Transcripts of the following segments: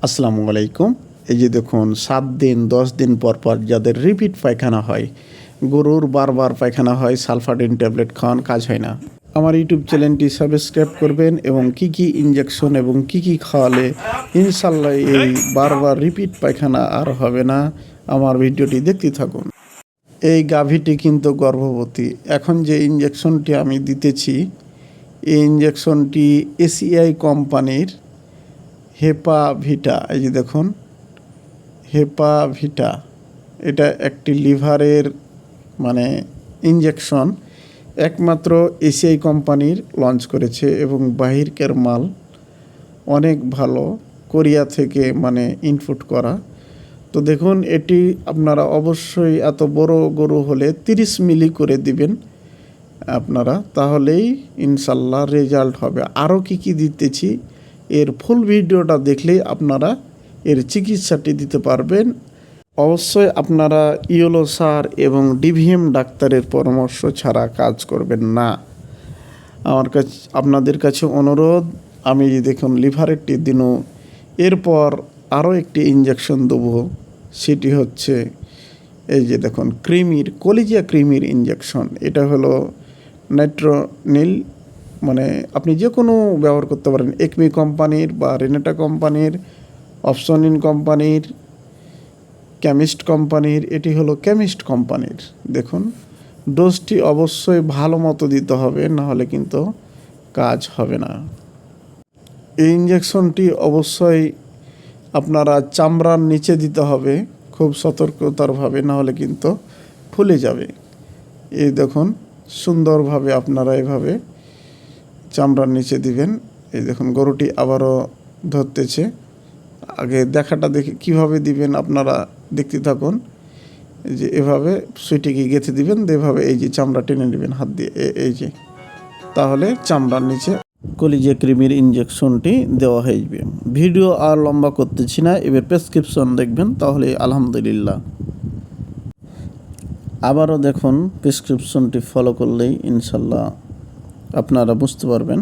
আসসালামু আলাইকুম। এই যে দেখুন 7 দিন 10 দিন পর পর যাদের রিপিট পায়খানা হয়, গরুর বারবার পায়খানা হয়, সালফাডিন ট্যাবলেট খাওয়ান কাজ হয় না, আমার ইউটিউব চ্যানেলটি সাবস্ক্রাইব করবেন এবং কি ইনজেকশন এবং কি খাওয়ালে ইনশাল্লাহ এই বারবার রিপিট পায়খানা আর হবে না, আমার ভিডিওটি দেখতে থাকুন। এই গাভীটি কিন্তু গর্ভবতী। এখন যে ইনজেকশনটি আমি দিতেছি, এই ইনজেকশনটি এসিআই কোম্পানির হেপাভিটা। এই যে দেখুন হেপাভিটা, এটা একটি লিভারের ইনজেকশন, একমাত্র এসিআই কোম্পানির লঞ্চ করেছে এবং বাহিরকার মাল অনেক ভালো, কোরিয়া থেকে ইনপুট করা। তো দেখুন এটি আপনারা অবশ্যই এত বড় গরু হলে 30 মিলি করে দিবেন আপনারা, তাহলেই ইনশাল্লাহ রেজাল্ট হবে। আরও কি দিতেছি এর ফুল ভিডিওটা দেখলেই আপনারা এর চিকিৎসাটি দিতে পারবেন। অবশ্যই আপনারা ইয়েলো সার এবং ডিভিএম ডাক্তারের পরামর্শ ছাড়া কাজ করবেন না। আপনাদের কাছে অনুরোধ, আমি দেখুন লিভারেরটি দিনও, এরপর আরও একটি ইনজেকশন দেবো, সেটি হচ্ছে এই যে দেখুন কলিজিয়া ক্রিমির ইনজেকশন। এটা হলো নাইট্রোনিল, আপনি যে কোনো ব্যবহার করতে পারেন, একমি কোম্পানির বা রেনেটা কোম্পানির, অপশনিন কোম্পানির, কেমিস্ট কোম্পানির। এটি হলো কেমিস্ট কোম্পানির। দেখুন ডোজটি অবশ্যই ভালো মতো দিতে হবে, নাহলে কিন্তু কাজ হবে না। এই ইনজেকশনটি অবশ্যই আপনারা চামড়ার নিচে দিতে হবে খুব সতর্কতারভাবে, নাহলে কিন্তু ফুলে যাবে। এই দেখুন সুন্দরভাবে আপনারা এভাবে চামড়ার নিচে দিবেন। এই দেখুন গরুটি আবারও ধরতেছে। আগে দেখাটা দেখে কিভাবে দিবেন আপনারা দেখতে থাকুন। এই যে এভাবে সুইটিকে গেঁথে দিবেন, এভাবে এই যে চামড়া টেনে নেবেন হাত দিয়ে, এই যে, তাহলে চামড়ার নিচে কলিজিয়া ক্রিমির ইনজেকশনটি দেওয়া হয়ে যাবে। ভিডিও আর লম্বা করতেছি না, এবার প্রেসক্রিপশন দেখবেন, তাহলে আলহামদুলিল্লাহ। আবারও দেখুন প্রেসক্রিপশনটি ফলো করলেই ইনশাল্লাহ আপনারা বুঝতে পারবেন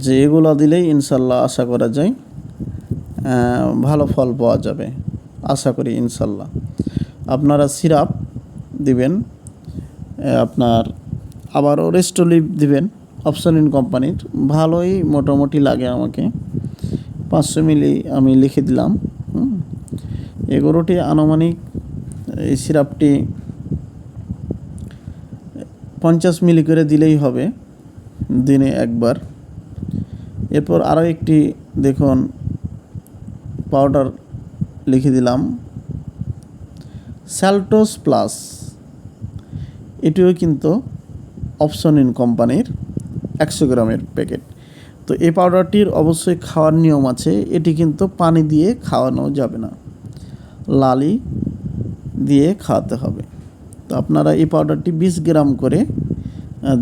যে এগুলো দিলেই ইনশাল্লাহ আশা করা যায় ভালো ফল পাওয়া যাবে, আশা করি ইনশাল্লাহ। আপনারা সিরাপ দিবেন, আপনার আবারও রেস্টোলিভ দিবেন অপশনিন কোম্পানির, ভালোই মোটামুটি লাগে আমাকে। 500 মিলি আমি লিখে দিলাম। এই গরুটি আনুমানিক এই সিরাপটি 50 মিলি করে দিলেই হবে দিনে একবার। এরপর আরও একটি দেখুন পাউডার লিখে দিলাম, স্যালটোস প্লাস। এটিও কিন্তু অপশনিন কোম্পানির 100 গ্রামের প্যাকেট। তো এই পাউডারটির অবশ্যই খাওয়ার নিয়ম আছে, এটি কিন্তু পানি দিয়ে খাওয়ানো যাবে না, লালি দিয়ে খাওয়াতে হবে। তো আপনারা এই পাউডারটি 20 গ্রাম করে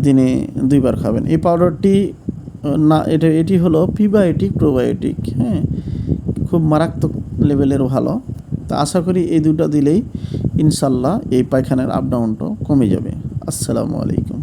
দিনে 2 বার খাবেন। এই পাউডারটি এটি হলো প্রিবায়োটিক প্রোবায়োটিক, খুব মারাত্মক লেভেলের ভালো। তো আশা করি এই দুটো দিলেই ইনশাল্লাহ এই পায়খানার আপ ডাউনটাও কমে যাবে। আসসালামু আলাইকুম।